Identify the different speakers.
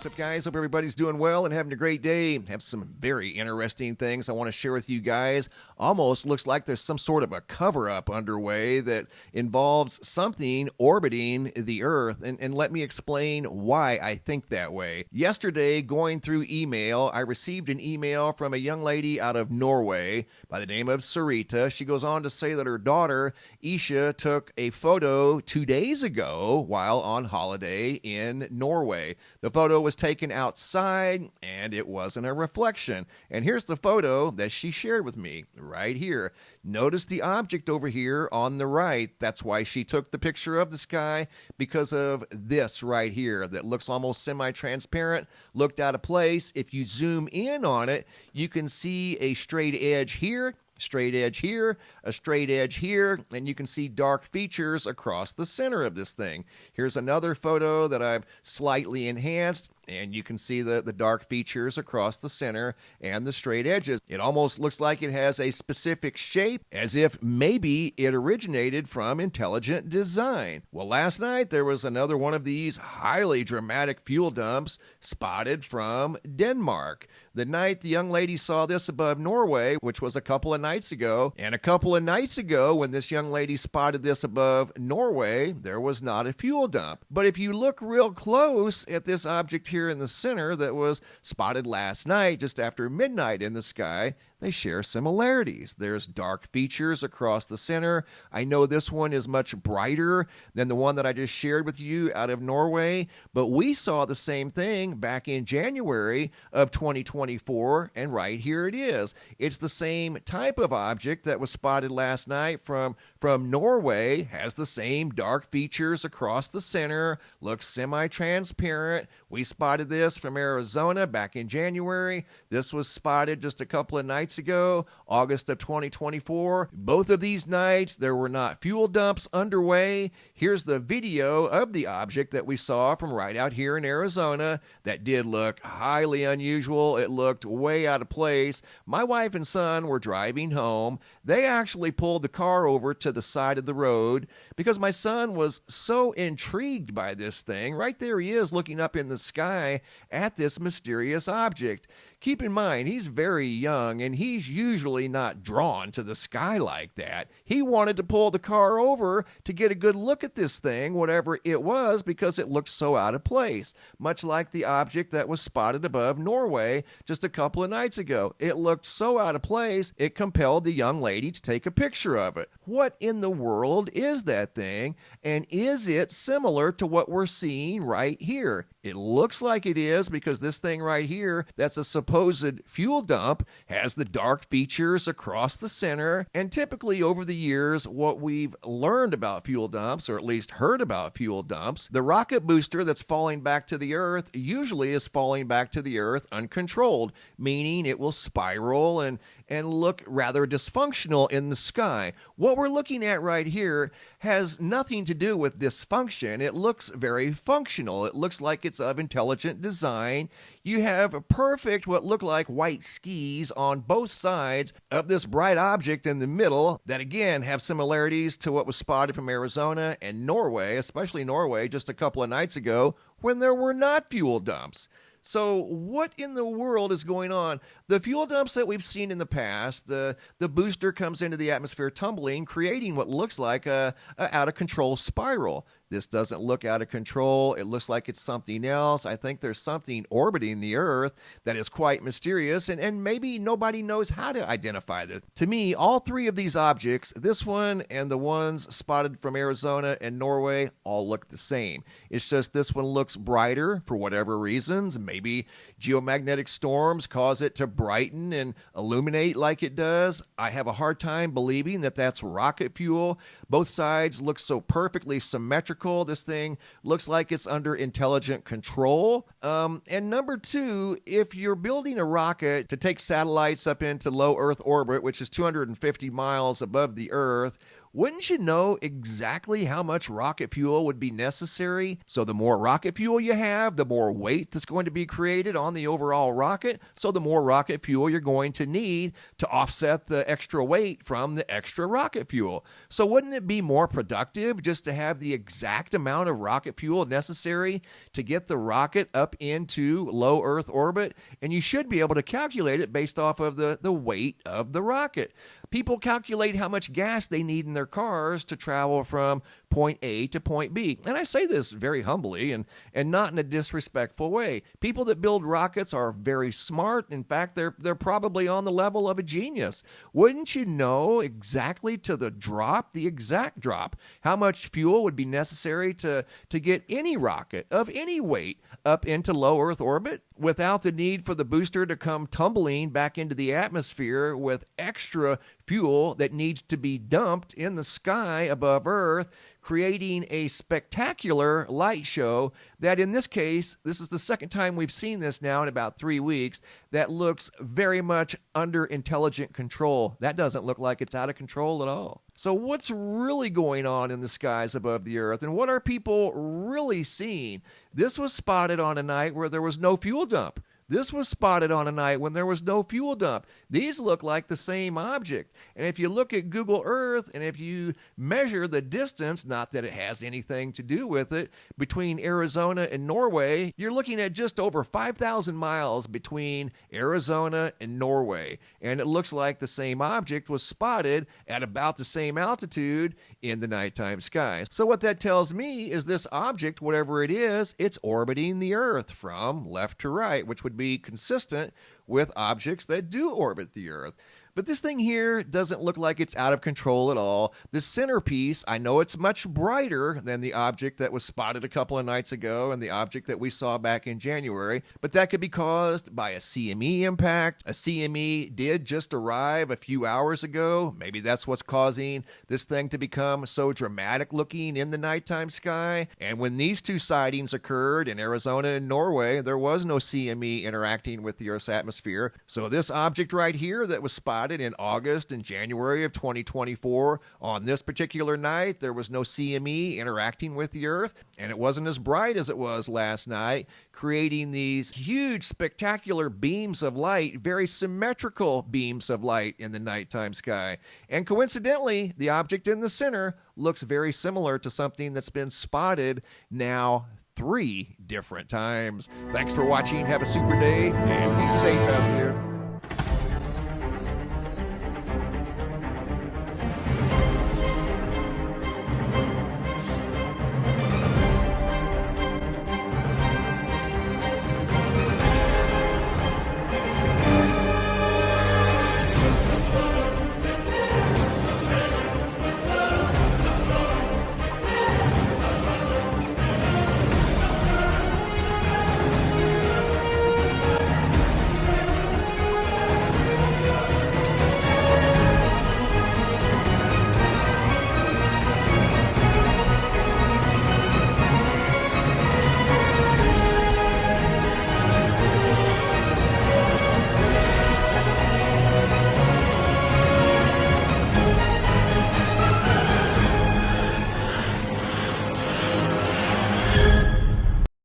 Speaker 1: What's up, guys? Hope everybody's doing well and having a great day. Have some very interesting things I want to share with you guys. Almost looks like there's some sort of a cover-up underway that involves something orbiting the Earth. And let me explain why I think that way. Yesterday, going through email, I received an email from a young lady out of Norway by the name of Sarita. She goes on to say that her daughter, Isha, took a photo 2 days ago while on holiday in Norway. The photo was taken outside, and it wasn't a reflection. And here's the photo that she shared with me right here. Notice the object over here on the right. That's why she took the picture of the sky, because of this right here that looks almost semi-transparent, looked out of place. If you zoom in on it, you can see a straight edge here, straight edge here, a straight edge here, and you can see dark features across the center of this thing. Here's another photo that I've slightly enhanced, and you can see the dark features across the center and the straight edges. It almost looks like it has a specific shape, as if maybe it originated from intelligent design. Well, last night there was another one of these highly dramatic fuel dumps spotted from Denmark. The night the young lady saw this above Norway, which was a couple of nights ago, and a couple of nights ago when this young lady spotted this above Norway, there was not a fuel dump. But if you look real close at this object here in the center that was spotted last night just after midnight in the sky, they share similarities. There's dark features across the center. I know this one is much brighter than the one that I just shared with you out of Norway, but we saw the same thing back in January of 2024, and right here it is. It's the same type of object that was spotted last night from Norway, has the same dark features across the center, looks semi-transparent. We spotted this from Arizona back in January. This was spotted just a couple of nights ago, August of 2024. Both of these nights, there were not fuel dumps underway. Here's the video of the object that we saw from right out here in Arizona that did look highly unusual. It looked way out of place. My wife and son were driving home. They actually pulled the car over to the side of the road because my son was so intrigued by this thing. Right there he is looking up in the sky at this mysterious object. Keep in mind, he's very young, and he's usually not drawn to the sky like that. He wanted to pull the car over to get a good look at this thing, whatever it was, because it looked so out of place, much like the object that was spotted above Norway just a couple of nights ago. It looked so out of place, it compelled the young lady to take a picture of it. What in the world is that thing, and is it similar to what we're seeing right here? It looks like it is, because this thing right here, that's a supposed fuel dump, has the dark features across the center. And typically over the years, what we've learned about fuel dumps, or at least heard about fuel dumps, the rocket booster that's falling back to the Earth usually is falling back to the Earth uncontrolled, meaning it will spiral and look rather dysfunctional in the sky. What we're looking at right here has nothing to do with dysfunction. It looks very functional. It looks like it's of intelligent design. You have perfect what look like white skis on both sides of this bright object in the middle that again have similarities to what was spotted from Arizona and Norway, especially Norway just a couple of nights ago when there were not fuel dumps. So what in the world is going on? The fuel dumps that we've seen in the past, the booster comes into the atmosphere tumbling, creating what looks like a out-of-control spiral. This doesn't look out of control. It looks like it's something else. I think there's something orbiting the Earth that is quite mysterious, and maybe nobody knows how to identify this. To me, all three of these objects, this one and the ones spotted from Arizona and Norway, all look the same. It's just this one looks brighter for whatever reasons. Maybe geomagnetic storms cause it to brighten and illuminate like it does. I have a hard time believing that that's rocket fuel. Both sides look so perfectly symmetrical. This thing looks like it's under intelligent control. And number two, if you're building a rocket to take satellites up into low Earth orbit, which is 250 miles above the Earth, wouldn't you know exactly how much rocket fuel would be necessary? So the more rocket fuel you have, the more weight that's going to be created on the overall rocket. So the more rocket fuel you're going to need to offset the extra weight from the extra rocket fuel. So wouldn't it be more productive just to have the exact amount of rocket fuel necessary to get the rocket up into low Earth orbit? And you should be able to calculate it based off of the weight of the rocket. People calculate how much gas they need in their cars to travel from point A to point B. And I say this very humbly and not in a disrespectful way. People that build rockets are very smart. In fact, they're probably on the level of a genius. Wouldn't you know exactly to the exact drop, how much fuel would be necessary to get any rocket of any weight up into low Earth orbit without the need for the booster to come tumbling back into the atmosphere with extra fuel that needs to be dumped in the sky above Earth, creating a spectacular light show that, in this case, this is the second time we've seen this now in about 3 weeks, that looks very much under intelligent control. That doesn't look like it's out of control at all. So what's really going on in the skies above the Earth, and what are people really seeing? This was spotted on a night where there was no fuel dump. This was spotted on a night when there was no fuel dump. These look like the same object. And if you look at Google Earth and if you measure the distance, not that it has anything to do with it, between Arizona and Norway, you're looking at just over 5,000 miles between Arizona and Norway. And it looks like the same object was spotted at about the same altitude in the nighttime sky. So what that tells me is this object, whatever it is, it's orbiting the Earth from left to right, which would be consistent with objects that do orbit the Earth. But this thing here doesn't look like it's out of control at all. The centerpiece, I know it's much brighter than the object that was spotted a couple of nights ago and the object that we saw back in January, but that could be caused by a CME impact. A CME did just arrive a few hours ago. Maybe that's what's causing this thing to become so dramatic looking in the nighttime sky. And when these two sightings occurred in Arizona and Norway, there was no CME interacting with the Earth's atmosphere. So this object right here that was spotted in August and January of 2024. On this particular night, there was no CME interacting with the Earth, and it wasn't as bright as it was last night, creating these huge, spectacular beams of light, very symmetrical beams of light in the nighttime sky. And coincidentally, the object in the center looks very similar to something that's been spotted now 3 different times. Thanks for watching. Have a super day, and be safe out there.